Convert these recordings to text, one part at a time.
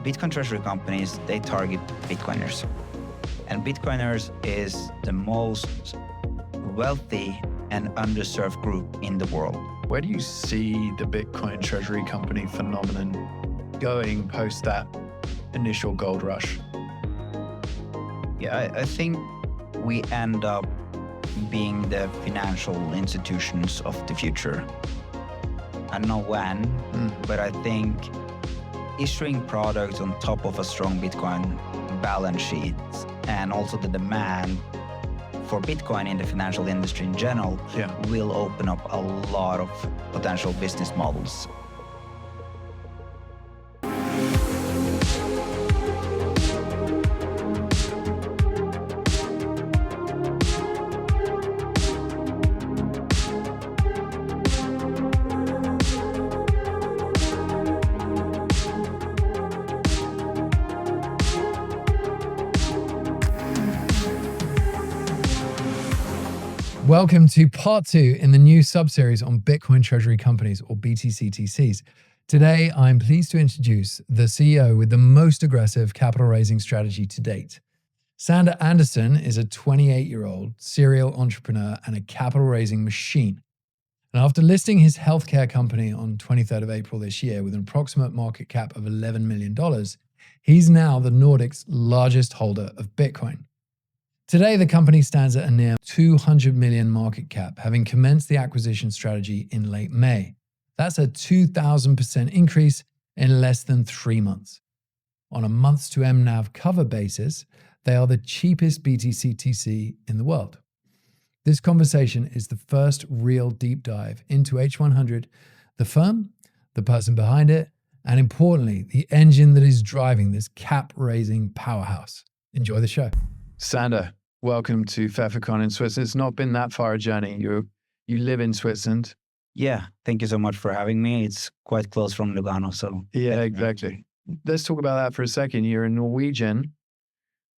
Bitcoin treasury companies, they target Bitcoiners. And Bitcoiners is the most wealthy and underserved group in the world. Where do you see the Bitcoin treasury company phenomenon going post that initial gold rush? Yeah, I think we end up being the financial institutions of the future. I don't know when, but I think issuing products on top of a strong Bitcoin balance sheet and also the demand for Bitcoin in the financial industry in general will open up a lot of potential business models. Welcome to part 2 in the new sub-series on Bitcoin treasury companies, or BTCTCs. Today, I'm pleased to introduce the CEO with the most aggressive capital raising strategy to date. Sander Andersen is a 28-year-old serial entrepreneur and a capital raising machine. And after listing his healthcare company on 23rd of April this year with an approximate market cap of $11 million, he's now the Nordic's largest holder of Bitcoin. Today, the company stands at a near 200 million market cap, having commenced the acquisition strategy in late May. That's a 2,000% increase in less than 3 months. On a months to MNAV cover basis, they are the cheapest BTCTC in the world. This conversation is the first real deep dive into H100, the firm, the person behind it, and importantly, the engine that is driving this cap-raising powerhouse. Enjoy the show. Sander, welcome to Pfefferkorn in Switzerland. It's not been that far a journey. You live in Switzerland. Yeah, thank you so much for having me. It's quite close from Lugano, so... Yeah, exactly. Let's talk about that for a second. You're a Norwegian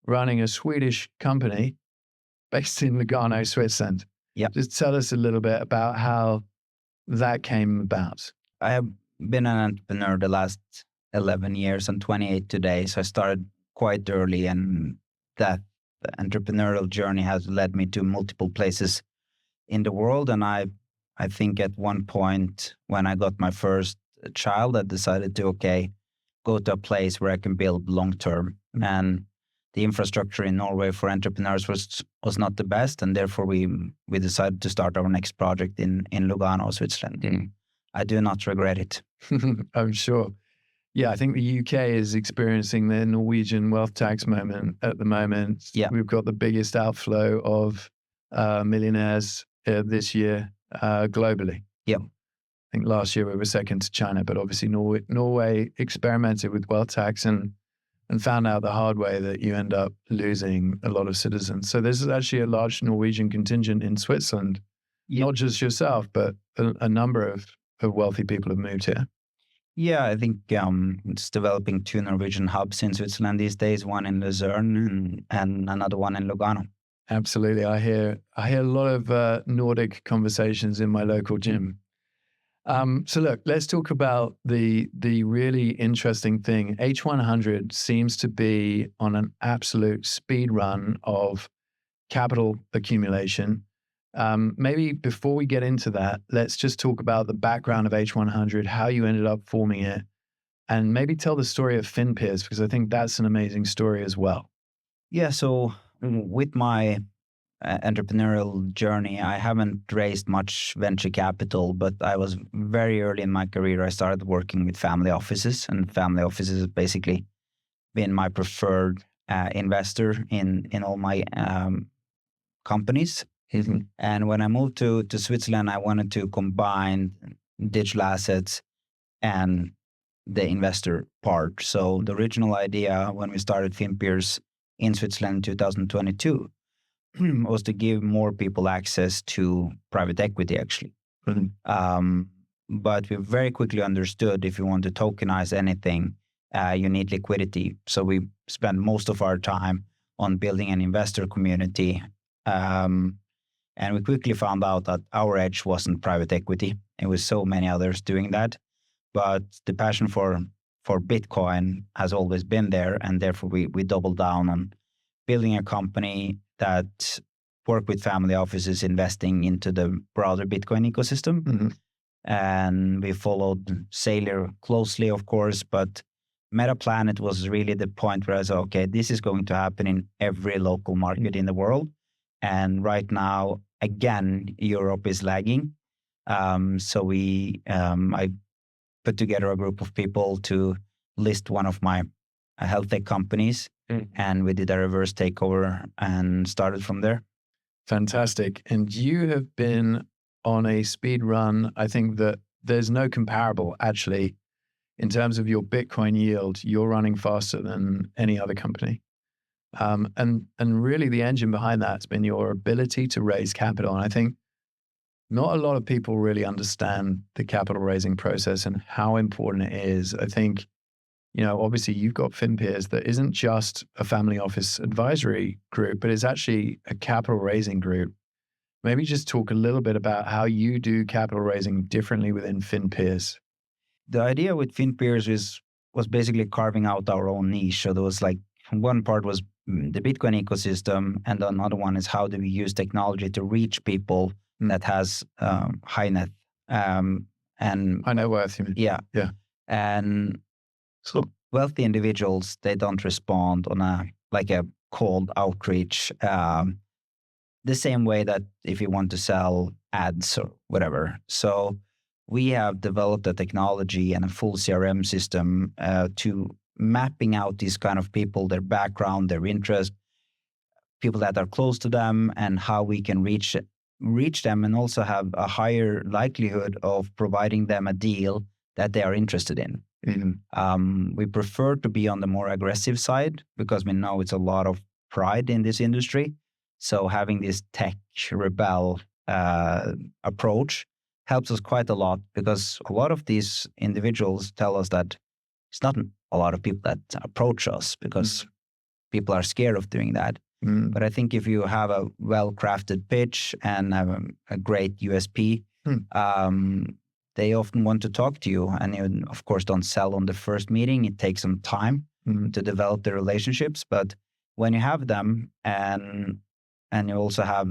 running a Swedish company based in Lugano, Switzerland. Yeah. Just tell us a little bit about how that came about. I have been an entrepreneur the last 11 years. I'm 28 today, so I started quite early, and that the entrepreneurial journey has led me to multiple places in the world. And I think at one point when I got my first child, I decided to, go to a place where I can build long-term. And the infrastructure in Norway for entrepreneurs was not the best. And therefore we decided to start our next project in Lugano, Switzerland. And I do not regret it. I'm sure. Yeah, I think the UK is experiencing the Norwegian wealth tax moment at the moment. Yeah. We've got the biggest outflow of millionaires this year globally. Yeah. I think last year we were second to China, but obviously Norway experimented with wealth tax and found out the hard way that you end up losing a lot of citizens. So this is actually a large Norwegian contingent in Switzerland. Yeah. Not just yourself, but a number of wealthy people have moved here. Yeah, I think it's developing 2 Norwegian hubs in Switzerland these days, one in Luzern and another one in Lugano. Absolutely. I hear a lot of Nordic conversations in my local gym. So look, let's talk about the really interesting thing. H100 seems to be on an absolute speed run of capital accumulation. Maybe before we get into that, let's just talk about the background of H100, how you ended up forming it, and maybe tell the story of FinPeers, because I think that's an amazing story as well. Yeah, so with my entrepreneurial journey, I haven't raised much venture capital, but I was very early in my career. I started working with family offices, and family offices have basically been my preferred investor in all my companies. Mm-hmm. And when I moved to Switzerland, I wanted to combine digital assets and the investor part. So the original idea when we started FinPeers in Switzerland in 2022 was to give more people access to private equity, actually. Mm-hmm. But we very quickly understood if you want to tokenize anything, you need liquidity. So we spent most of our time on building an investor community. And we quickly found out that our edge wasn't private equity. It was so many others doing that. But the passion for for Bitcoin has always been there, and therefore we doubled down on building a company that work with family offices investing into the broader Bitcoin ecosystem. Mm-hmm. And we followed Sailor closely, of course, but Metaplanet was really the point where I said, okay, this is going to happen in every local market in the world. And right now, again, Europe is lagging. So I put together a group of people to list one of my health tech companies, and we did a reverse takeover and started from there. Fantastic. And you have been on a speed run. I think that there's no comparable, actually, in terms of your Bitcoin yield. You're running faster than any other company. And really the engine behind that has been your ability to raise capital. And I think not a lot of people really understand the capital raising process and how important it is. I think, obviously you've got FinPeers that isn't just a family office advisory group, but it's actually a capital raising group. Maybe just talk a little bit about how you do capital raising differently within FinPeers. The idea with FinPeers was basically carving out our own niche. So there was like one part was the Bitcoin ecosystem, and another one is how do we use technology to reach people that has high net and high net worth. You mean? Yeah. And so wealthy individuals, they don't respond on a cold outreach the same way that if you want to sell ads or whatever. So we have developed a technology and a full CRM system to mapping out these kind of people, their background, their interest, people that are close to them, and how we can reach them and also have a higher likelihood of providing them a deal that they are interested in. Mm-hmm. We prefer to be on the more aggressive side because we know it's a lot of pride in this industry. So having this tech rebel approach helps us quite a lot, because a lot of these individuals tell us that it's not a lot of people that approach us because people are scared of doing that. But I think if you have a well-crafted pitch and a great USP, they often want to talk to you. And you, of course, don't sell on the first meeting. It takes some time to develop the relationships. But when you have them and you also have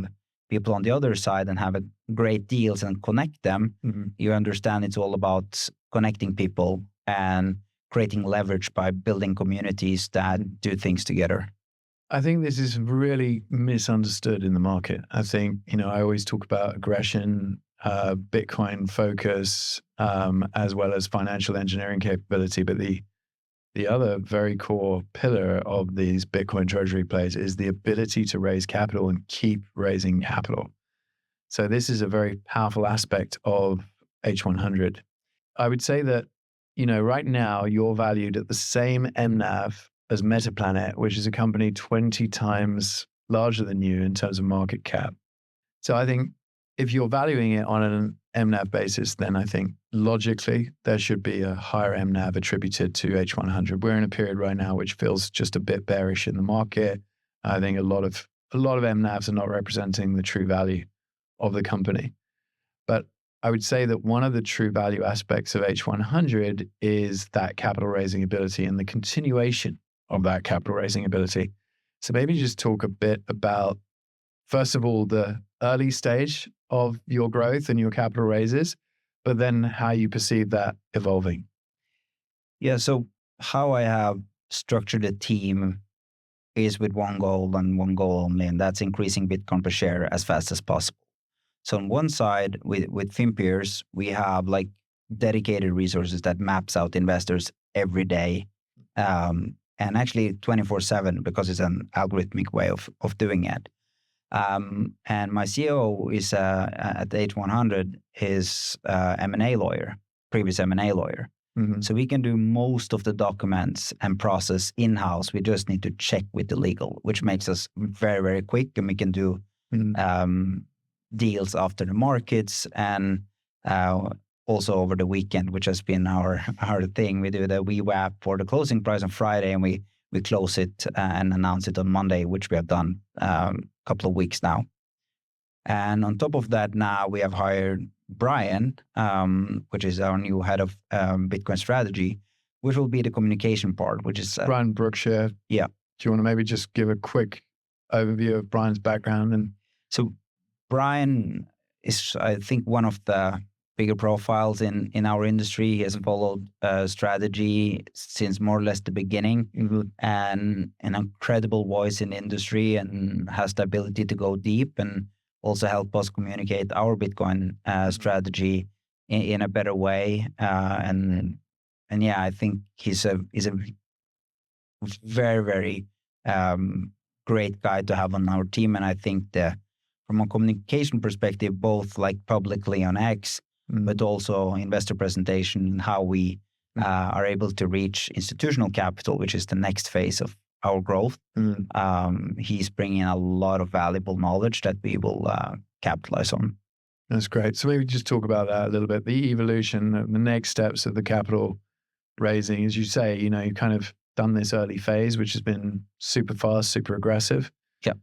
people on the other side and have a great deals and connect them, you understand it's all about connecting people and creating leverage by building communities that do things together. I think this is really misunderstood in the market. I think, I always talk about aggression, Bitcoin focus, as well as financial engineering capability. But the other very core pillar of these Bitcoin treasury plays is the ability to raise capital and keep raising capital. So this is a very powerful aspect of H100. I would say that, right now you're valued at the same MNAV as Metaplanet, which is a company 20 times larger than you in terms of market cap. So I think if you're valuing it on an MNAV basis, then I think logically there should be a higher MNAV attributed to H100. We're in a period right now which feels just a bit bearish in the market. I think a lot of MNAVs are not representing the true value of the company. But I would say that one of the true value aspects of H100 is that capital raising ability and the continuation of that capital raising ability. So maybe just talk a bit about, first of all, the early stage of your growth and your capital raises, but then how you perceive that evolving. Yeah, so how I have structured the team is with one goal and one goal only, and that's increasing Bitcoin per share as fast as possible. So on one side, with FinPeers, we have dedicated resources that maps out investors every day. And actually 24/7, because it's an algorithmic way of doing it. And my COO is at H100 is M&A lawyer, previous M&A lawyer. So we can do most of the documents and process in-house. We just need to check with the legal, which makes us very, very quick, and we can do deals after the markets and also over the weekend, which has been our thing. We do the VWAP for the closing price on Friday, and we close it and announce it on Monday, which we have done a couple of weeks now. And on top of that, now we have hired Brian, which is our new head of Bitcoin strategy, which will be the communication part, which is Brian Brookshire. Yeah. Do you want to maybe just give a quick overview of Brian's background? And so Brian is, I think, one of the bigger profiles in our industry. He has followed strategy since more or less the beginning, and an incredible voice in the industry, and has the ability to go deep and also help us communicate our Bitcoin strategy in a better way. And yeah, I think he's a very, very great guy to have on our team. And I think from a communication perspective, both like publicly on X, but also investor presentation, how we are able to reach institutional capital, which is the next phase of our growth. He's bringing a lot of valuable knowledge that we will capitalize on. That's great. So maybe just talk about that a little bit, the evolution, the next steps of the capital raising. As you say, you kind of done this early phase, which has been super fast, super aggressive. Yeah.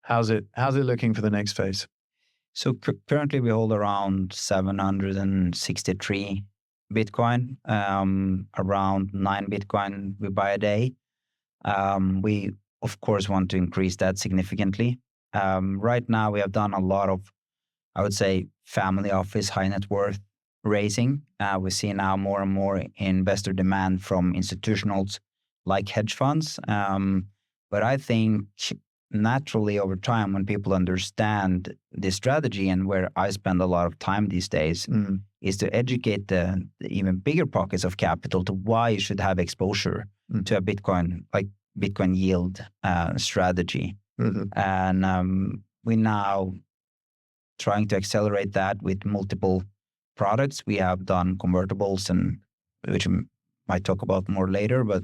How's it looking for the next phase? So currently we hold around 763 Bitcoin, around 9 Bitcoin we buy a day. We, of course, want to increase that significantly. Right now we have done a lot of, I would say, family office, high net worth raising. We see now more and more investor demand from institutionals like hedge funds. But I think naturally over time, when people understand this strategy, and where I spend a lot of time these days, is to educate the even bigger pockets of capital to why you should have exposure to a Bitcoin yield strategy. And we now trying to accelerate that with multiple products. We have done convertibles, and which we might talk about more later, but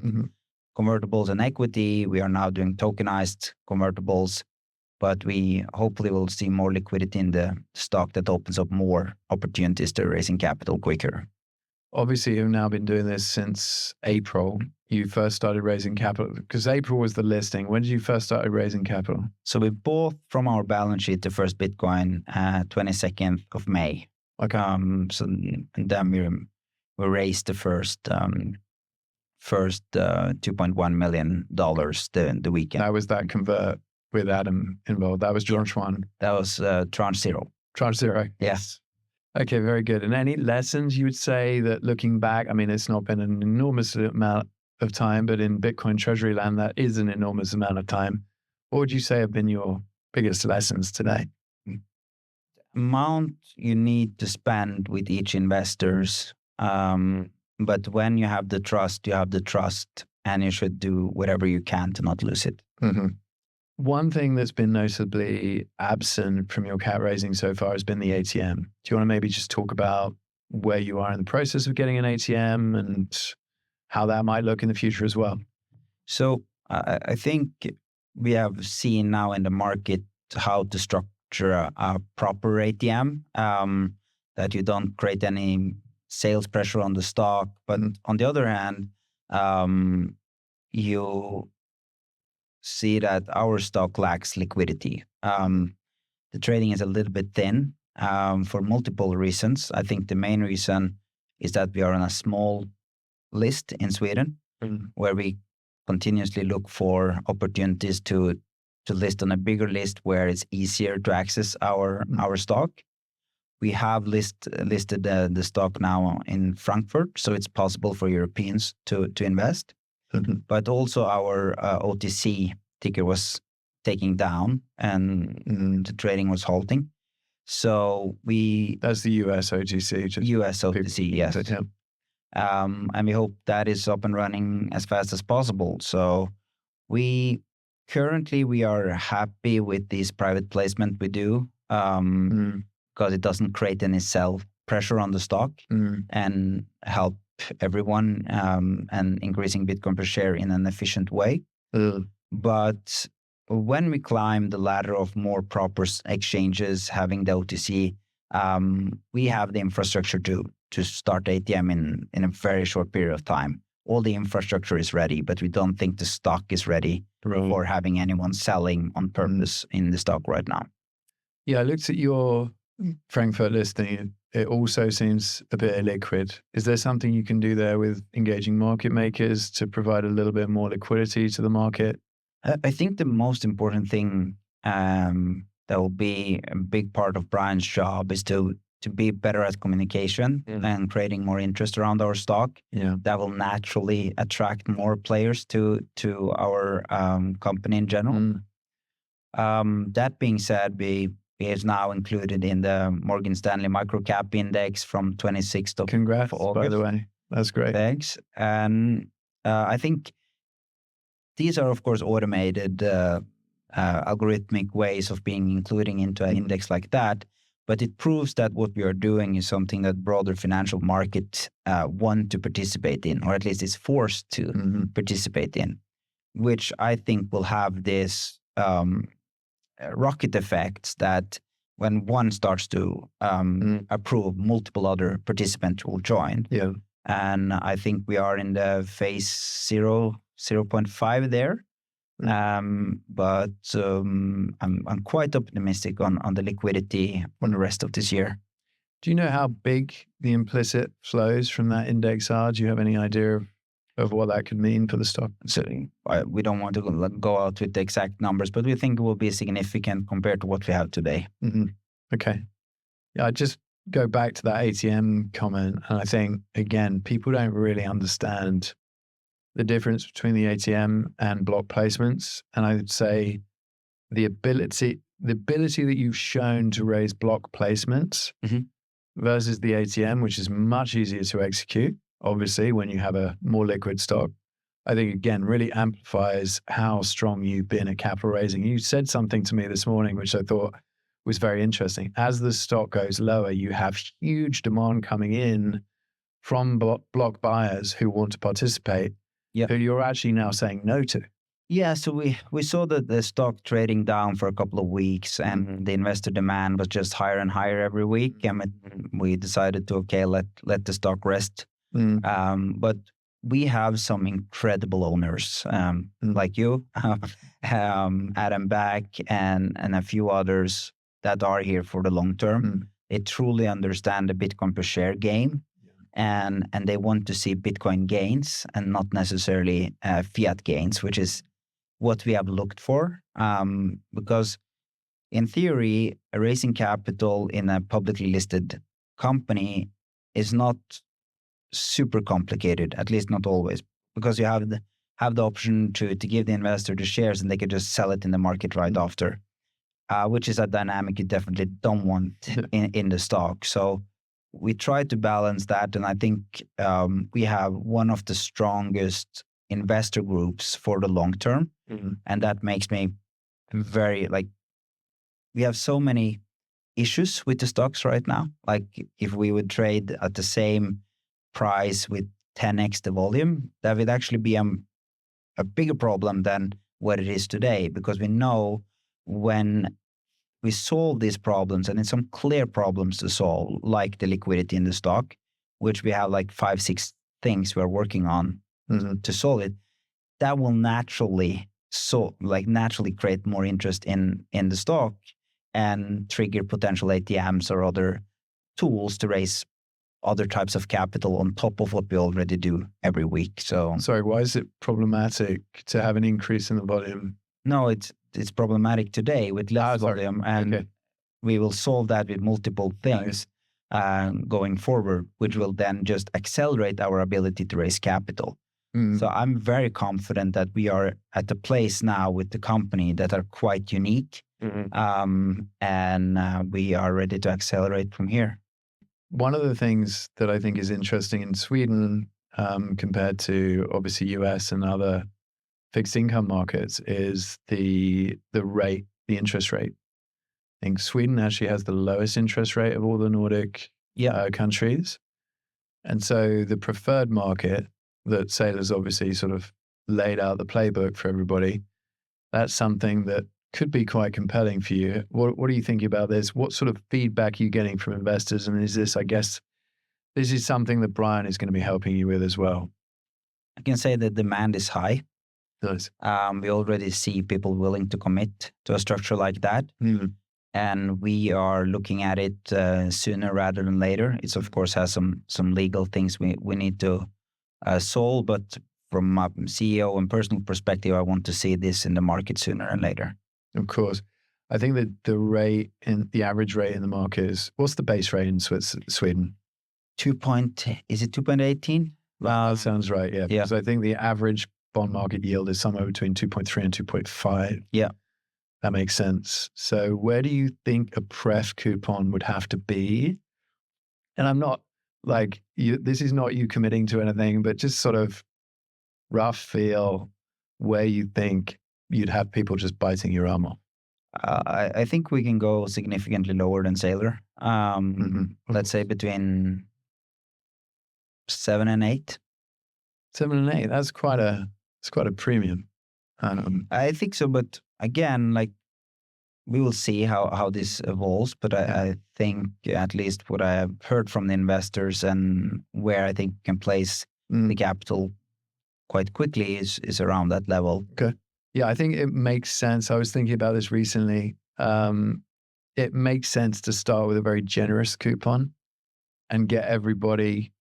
convertibles and equity. We are now doing tokenized convertibles, but we hopefully will see more liquidity in the stock that opens up more opportunities to raising capital quicker. Obviously, you've now been doing this since April. You first started raising capital because April was the listing. When did you first start raising capital? So we bought from our balance sheet the first Bitcoin 22nd of May. Okay. And then we raised the first $2.1 million the weekend. That was that convert with Adam involved. That was tranche one. That was tranche zero. Tranche zero. Yes. Okay, very good. And any lessons you would say that looking back, I mean, it's not been an enormous amount of time, but in Bitcoin Treasury land, that is an enormous amount of time. What would you say have been your biggest lessons today? Amount you need to spend with each investors. But when you have the trust, and you should do whatever you can to not lose it. One thing that's been notably absent from your cap raising so far has been the ATM. Do you want to maybe just talk about where you are in the process of getting an ATM and how that might look in the future as well? So I think we have seen now in the market how to structure a proper ATM, that you don't create any sales pressure on the stock. But on the other hand, you see that our stock lacks liquidity. The trading is a little bit thin for multiple reasons. I think the main reason is that we are on a small list in Sweden, where we continuously look for opportunities to list on a bigger list where it's easier to access our stock. We have listed the stock now in Frankfurt, so it's possible for Europeans to invest. But also our OTC ticker was taking down, and the trading was halting. So that's the US OTC. US OTC, yes. And we hope that is up and running as fast as possible. So we are happy with this private placement we do, because it doesn't create any sell pressure on the stock and help everyone and increasing Bitcoin per share in an efficient way. But when we climb the ladder of more proper exchanges, having the OTC, we have the infrastructure to start ATM in a very short period of time. All the infrastructure is ready, but we don't think the stock is ready for having anyone selling on purpose in the stock right now. Yeah, I looked at Frankfurt listing, it also seems a bit illiquid. Is there something you can do there with engaging market makers to provide a little bit more liquidity to the market? I think the most important thing that will be a big part of Brian's job is to be better at communication and creating more interest around our stock. Yeah. That will naturally attract more players to our company in general. That being said, we is now included in the Morgan Stanley Microcap Index from 26th of Congrats, August. by the way. That's great. Thanks. And I think these are, of course, automated algorithmic ways of being including into an index like that. But it proves that what we are doing is something that broader financial markets want to participate in, or at least is forced to participate in, which I think will have this rocket effects that when one starts to approve, multiple other participants will join. Yeah. And I think we are in the phase 0.5 there. But I'm quite optimistic on the liquidity for the rest of this year. Do you know how big the implicit flows from that index are? Do you have any idea of what that could mean for the stock? So we don't want to go out with the exact numbers, but we think it will be significant compared to what we have today. Okay. Yeah, I just go back to that ATM comment. And I think, again, people don't really understand the difference between the ATM and block placements. And I would say the ability that you've shown to raise block placements versus the ATM, which is much easier to execute, obviously, when you have a more liquid stock, I think, again, really amplifies how strong you've been at capital raising. You said something to me this morning, which I thought was very interesting. As the stock goes lower, you have huge demand coming in from block buyers who want to participate, who you're actually now saying no to. Yeah, so we saw that the stock trading down for a couple of weeks, and the investor demand was just higher and higher every week. And we decided to, let the stock rest. But we have some incredible owners like you, Adam Back, and a few others that are here for the long term. They truly understand the Bitcoin per share game. And they want to see Bitcoin gains and not necessarily fiat gains, which is what we have looked for. Because in theory, raising capital in a publicly listed company is not super complicated, at least not always, because you have the option to give the investor the shares and they could just sell it in the market right after, which is a dynamic you definitely don't want in the stock. So we try to balance that, and I think we have one of the strongest investor groups for the long term, and that makes me very we have so many issues with the stocks right now. Like if we would trade at the same price with 10x the volume, that would actually be a bigger problem than what it is today, because we know when we solve these problems, and it's some clear problems to solve, like the liquidity in the stock, which we have 5-6 things we're working on to solve it, that will naturally create more interest in the stock and trigger potential ATMs or other tools to raise other types of capital on top of what we already do every week. So, sorry, why is it problematic to have an increase in the volume? No, it's problematic today with less volume, and we will solve that with multiple things going forward, which will then just accelerate our ability to raise capital. So I'm very confident that we are at the place now with the company that are quite unique, and we are ready to accelerate from here. One of the things that I think is interesting in Sweden compared to obviously US and other fixed income markets is the rate, the interest rate. I think Sweden actually has the lowest interest rate of all the Nordic countries. And so the preferred market that Sailor's obviously sort of laid out the playbook for everybody, that's something that could be quite compelling for you. What are you thinking about this? What sort of feedback are you getting from investors? And is this, I guess, this is something that Brian is going to be helping you with as well? I can say that demand is high. Nice. We already see people willing to commit to a structure like that. and we are looking at it sooner rather than later. It's of course has some legal things we need to solve, but from a CEO and personal perspective, I want to see this in the market sooner than later. Of course. I think that the average rate in the market is, what's the base rate in Sweden? Is it 2.18? That sounds right, yeah. Yeah. Because I think the average bond market yield is somewhere between 2.3 and 2.5. Yeah. That makes sense. So where do you think a pref coupon would have to be? And I'm not like, this is not you committing to anything, but just sort of rough feel where you think you'd have people just biting your arm off. I think we can go significantly lower than Sailor. Let's say between 7 and 8. 7 and 8. That's quite a premium. I think so, but again, like we will see how this evolves. But I think at least what I have heard from the investors and where I think we can place the capital quite quickly is around that level. Okay. Yeah, I think it makes sense. I was thinking about this recently. It makes sense to start with a very generous coupon and get everybody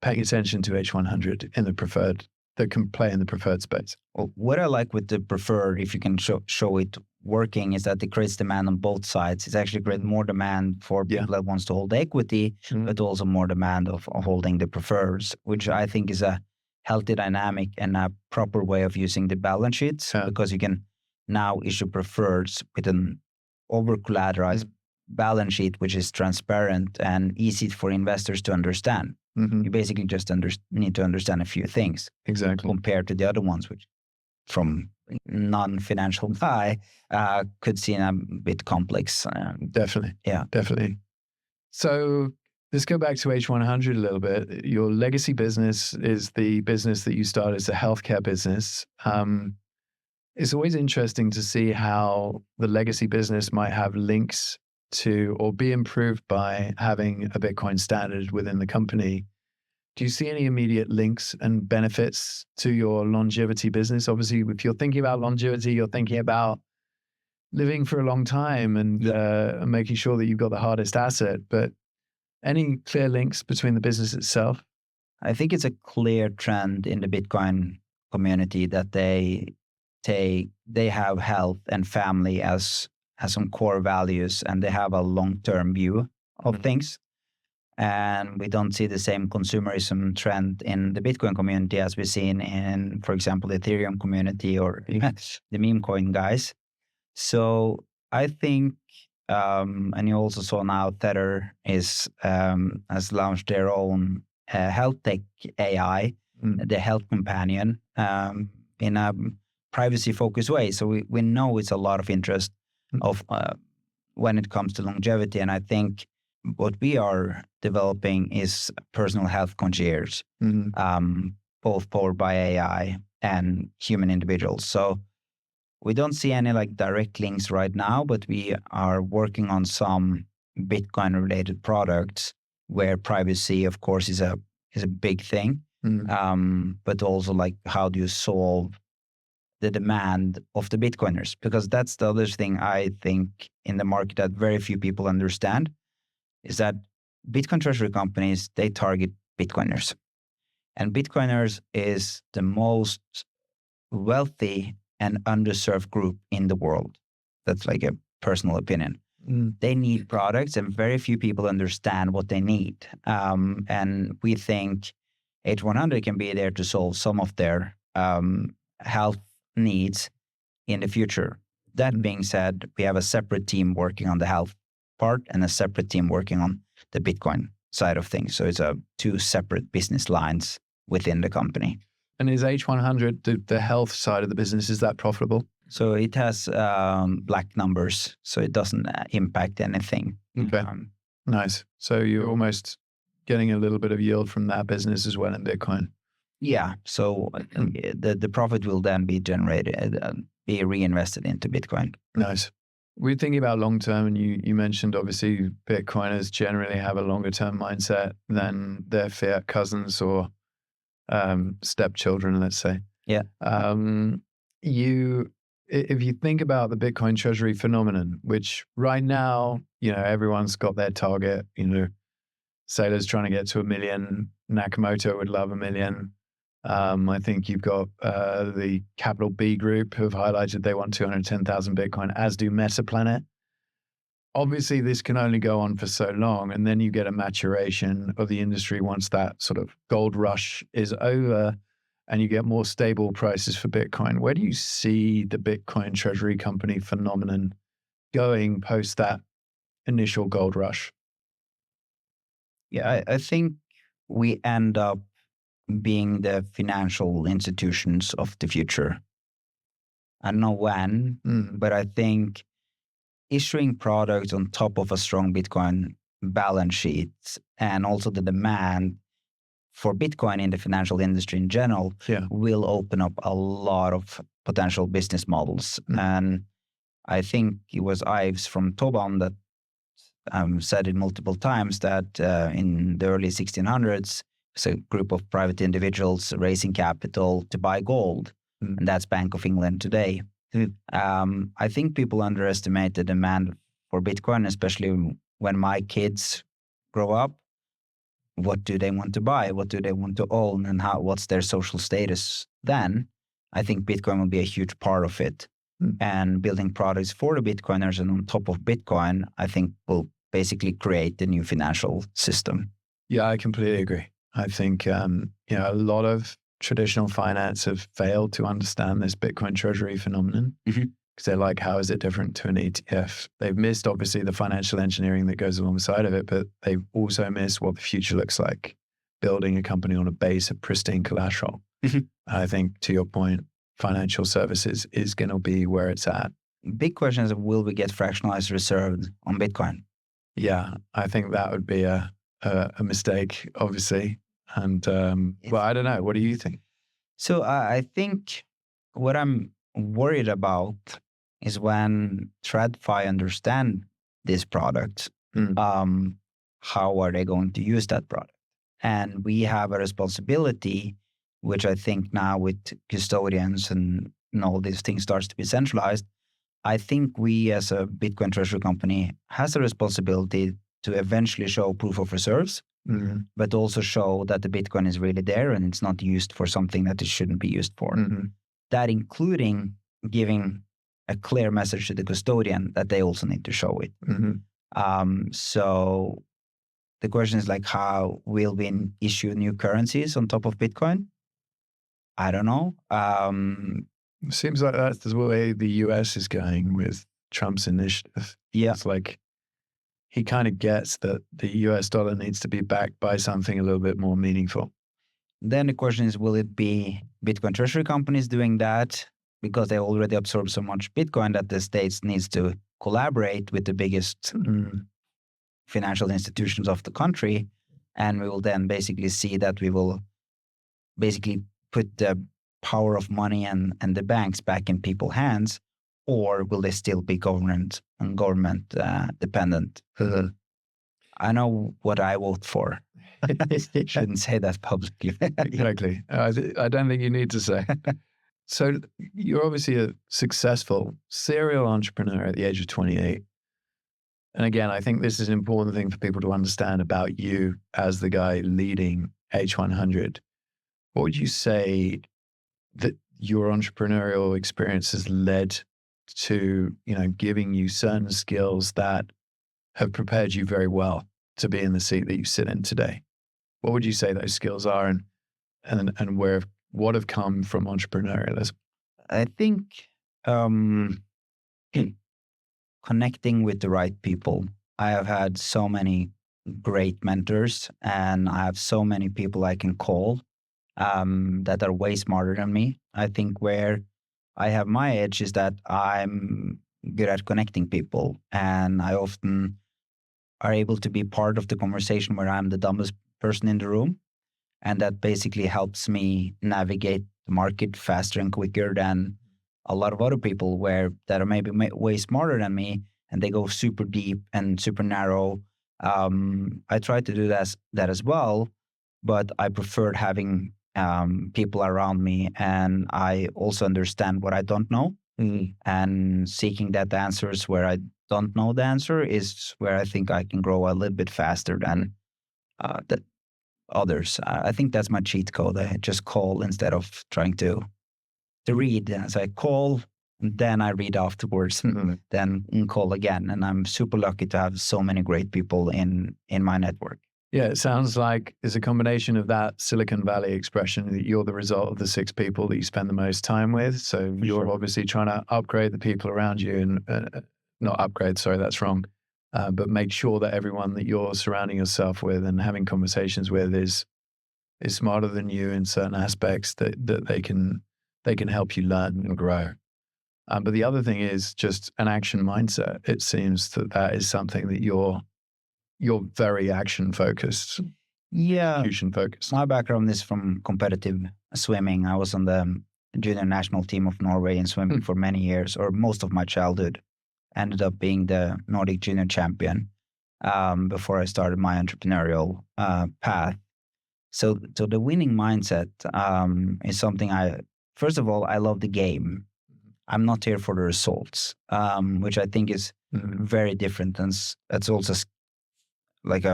paying attention to H100 in the preferred, that can play in the preferred space. Well, what I like with the preferred, if you can show it working, is that it creates demand on both sides. It's actually creating more demand for people that wants to hold the equity, but also more demand of holding the prefers, which I think is a healthy dynamic and a proper way of using the balance sheets, because you can now issue preferreds with an over-collateralized balance sheet, which is transparent and easy for investors to understand. You basically just need to understand a few things. Exactly. Compared to the other ones, which from non-financial guy could seem a bit complex. Definitely. Yeah. Definitely. So let's go back to H100 a little bit. Your legacy business is the business that you started as a healthcare business. It's always interesting to see how the legacy business might have links to or be improved by having a Bitcoin standard within the company. Do you see any immediate links and benefits to your longevity business? Obviously, if you're thinking about longevity, you're thinking about living for a long time and making sure that you've got the hardest asset. But any clear links between the business itself? I think it's a clear trend in the Bitcoin community that they have health and family as some core values, and they have a long-term view of things. And we don't see the same consumerism trend in the Bitcoin community as we've seen in, for example, the Ethereum community or the meme coin guys. So I think, and you also saw now Tether has launched their own health tech AI, the health companion, in a privacy-focused way. So we know it's a lot of interest of when it comes to longevity. And I think what we are developing is personal health concierge, both powered by AI and human individuals. So we don't see any like direct links right now, but we are working on some Bitcoin-related products where privacy, of course, is a big thing. But also like how do you solve the demand of the Bitcoiners? Because that's the other thing I think in the market that very few people understand is that Bitcoin treasury companies, they target Bitcoiners. And Bitcoiners is the most wealthy and underserved group in the world. That's like a personal opinion. They need products and very few people understand what they need. And we think H100 can be there to solve some of their health needs in the future. That being said, we have a separate team working on the health part and a separate team working on the Bitcoin side of things. So it's two separate business lines within the company. And is H100, the health side of the business, is that profitable? So it has black numbers, so it doesn't impact anything. Okay, nice. So you're almost getting a little bit of yield from that business as well in Bitcoin. Yeah, so the profit will then be generated, be reinvested into Bitcoin. Nice. We're thinking about long term, and you mentioned obviously Bitcoiners generally have a longer term mindset than their fiat cousins or stepchildren, let's say. Yeah. if you think about the Bitcoin Treasury phenomenon, which right now, everyone's got their target, Saylor's trying to get to 1 million. Nakamoto would love 1 million. I think you've got the Capital B Group who have highlighted they want 210,000 Bitcoin, as do Metaplanet. Obviously, this can only go on for so long, and then you get a maturation of the industry once that sort of gold rush is over, and you get more stable prices for Bitcoin. Where do you see the Bitcoin Treasury company phenomenon going post that initial gold rush? Yeah, I think we end up being the financial institutions of the future. I don't know when, but I think issuing products on top of a strong Bitcoin balance sheet and also the demand for Bitcoin in the financial industry in general will open up a lot of potential business models. And I think it was Ives from Tobon that said it multiple times that in the early 1600s, it's a group of private individuals raising capital to buy gold. And that's Bank of England today. I think people underestimate the demand for Bitcoin, especially when my kids grow up. What do they want to buy? What do they want to own? And what's their social status then? I think Bitcoin will be a huge part of it. And building products for the Bitcoiners and on top of Bitcoin, I think will basically create the new financial system. Yeah, I completely agree. I think, a lot of traditional finance have failed to understand this Bitcoin Treasury phenomenon because they're like, how is it different to an ETF? They've missed, obviously, the financial engineering that goes alongside of it, but they've also missed what the future looks like, building a company on a base of pristine collateral. I think, to your point, financial services is going to be where it's at. Big question is, will we get fractionalized reserves on Bitcoin? Yeah, I think that would be a mistake, obviously. And well, I don't know. What do you think? So I think what I'm worried about is when TradFi understand this product, how are they going to use that product? And we have a responsibility, which I think now with custodians and all these things starts to be centralized. I think we as a Bitcoin Treasury company has a responsibility to eventually show proof of reserves, but also show that the Bitcoin is really there and it's not used for something that it shouldn't be used for. That including giving a clear message to the custodian that they also need to show it. So the question is like, how will we issue new currencies on top of Bitcoin? I don't know. Seems like that's the way the US is going with Trump's initiative. Yeah. It's like he kind of gets that the US dollar needs to be backed by something a little bit more meaningful. Then the question is, will it be Bitcoin Treasury companies doing that because they already absorb so much Bitcoin that the states needs to collaborate with the biggest financial institutions of the country? And we will then basically see that we will basically put the power of money and the banks back in people's hands, or will they still be government dependent? I know what I vote for. Shouldn't say that publicly. Exactly. I don't think you need to say. So you're obviously a successful serial entrepreneur at the age of 28. And again, I think this is an important thing for people to understand about you as the guy leading H100. What would you say that your entrepreneurial experience has led to, giving you certain skills that have prepared you very well to be in the seat that you sit in today? What would you say those skills are, and what have come from entrepreneurialism? I think connecting with the right people. I have had so many great mentors, and I have so many people I can call that are way smarter than me. I think where I have my edge is that I'm good at connecting people, and I often are able to be part of the conversation where I'm the dumbest person in the room. And that basically helps me navigate the market faster and quicker than a lot of other people that are maybe way smarter than me, and they go super deep and super narrow. I try to do that as well, but I preferred having people around me, and I also understand what I don't know. And seeking that answers where I don't know the answer is where I think I can grow a little bit faster than the others. I think that's my cheat code. I just call instead of trying to read. So I call, and then I read afterwards, and then call again. And I'm super lucky to have so many great people in my network. Yeah, it sounds like it's a combination of that Silicon Valley expression that you're the result of the 6 people that you spend the most time with. So you're obviously trying to upgrade the people around you and not upgrade, sorry, that's wrong. But make sure that everyone that you're surrounding yourself with and having conversations with is smarter than you in certain aspects that they can help you learn and grow. But the other thing is just an action mindset. It seems that is something that you're very action focused. Yeah. Execution focused. My background is from competitive swimming. I was on the junior national team of Norway in swimming for many years, or most of my childhood. Ended up being the Nordic junior champion before I started my entrepreneurial path. So the winning mindset is something first of all, I love the game. I'm not here for the results, which I think is very different. And that's also like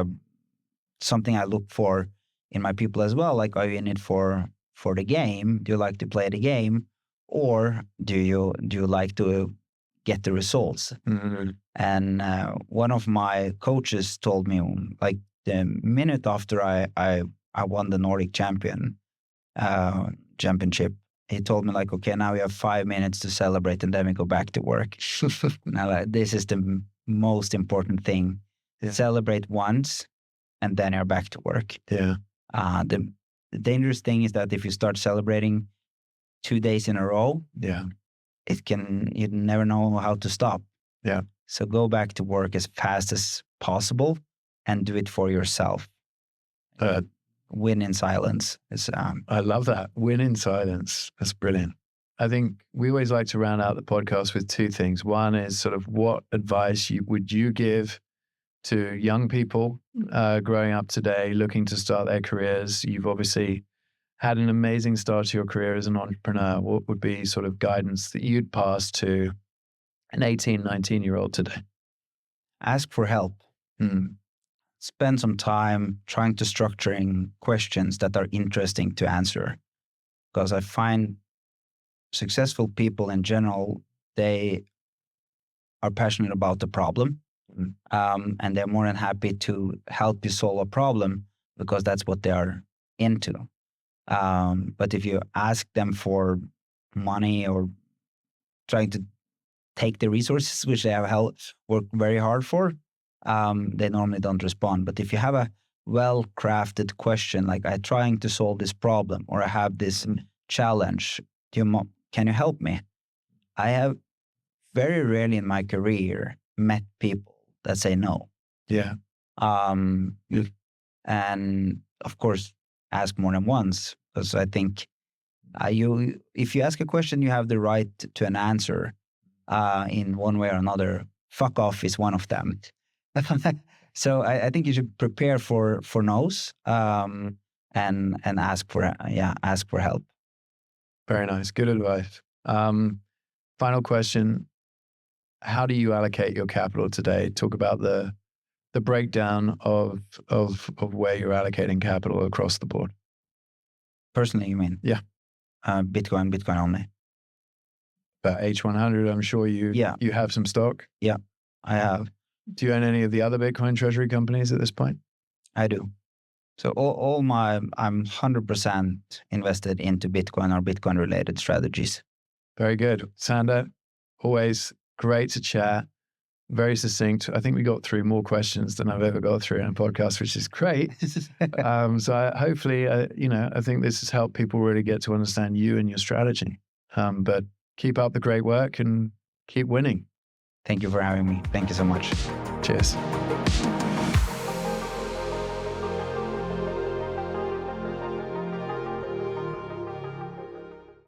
something I look for in my people as well. Like, are you in it for the game? Do you like to play the game, or do you like to get the results? And one of my coaches told me, like, the minute after I won the Nordic championship, he told me, like, okay, now we have 5 minutes to celebrate, and then we go back to work. Now, this is the most important thing. Yeah. Celebrate once, and then you're back to work. Yeah. The dangerous thing is that if you start celebrating 2 days in a row, you never know how to stop. Yeah. So go back to work as fast as possible and do it for yourself. Win in silence. I love that. Win in silence. That's brilliant. I think we always like to round out the podcast with 2 things. One is sort of what advice would you give to young people growing up today, looking to start their careers? You've obviously had an amazing start to your career as an entrepreneur. What would be sort of guidance that you'd pass to an 18, 19-year-old today? Ask for help. Spend some time trying to structuring questions that are interesting to answer. Because I find successful people in general, they are passionate about the problem. And they're more than happy to help you solve a problem because that's what they are into. But if you ask them for money or trying to take the resources which they have worked very hard for, they normally don't respond. But if you have a well-crafted question, like, I'm trying to solve this problem, or I have this challenge, can you help me? I have very rarely in my career met people that say no. Yeah. And of course, ask more than once, because I think if you ask a question, you have the right to an answer in one way or another. Fuck off is one of them. So I think you should prepare for no's and ask for help. Very nice. Good advice. Final question. How do you allocate your capital today? Talk about the breakdown of where you're allocating capital across the board. Personally, you mean? Yeah. Bitcoin only. About H100, I'm sure you have some stock. Yeah, I have. Do you own any of the other Bitcoin treasury companies at this point? I do. So I'm 100% invested into Bitcoin or Bitcoin related strategies. Very good. Sander, always great to chat. Very succinct. I think we got through more questions than I've ever got through in a podcast, which is great. So hopefully, I think this has helped people really get to understand you and your strategy. But keep up the great work and keep winning. Thank you for having me. Thank you so much. Cheers.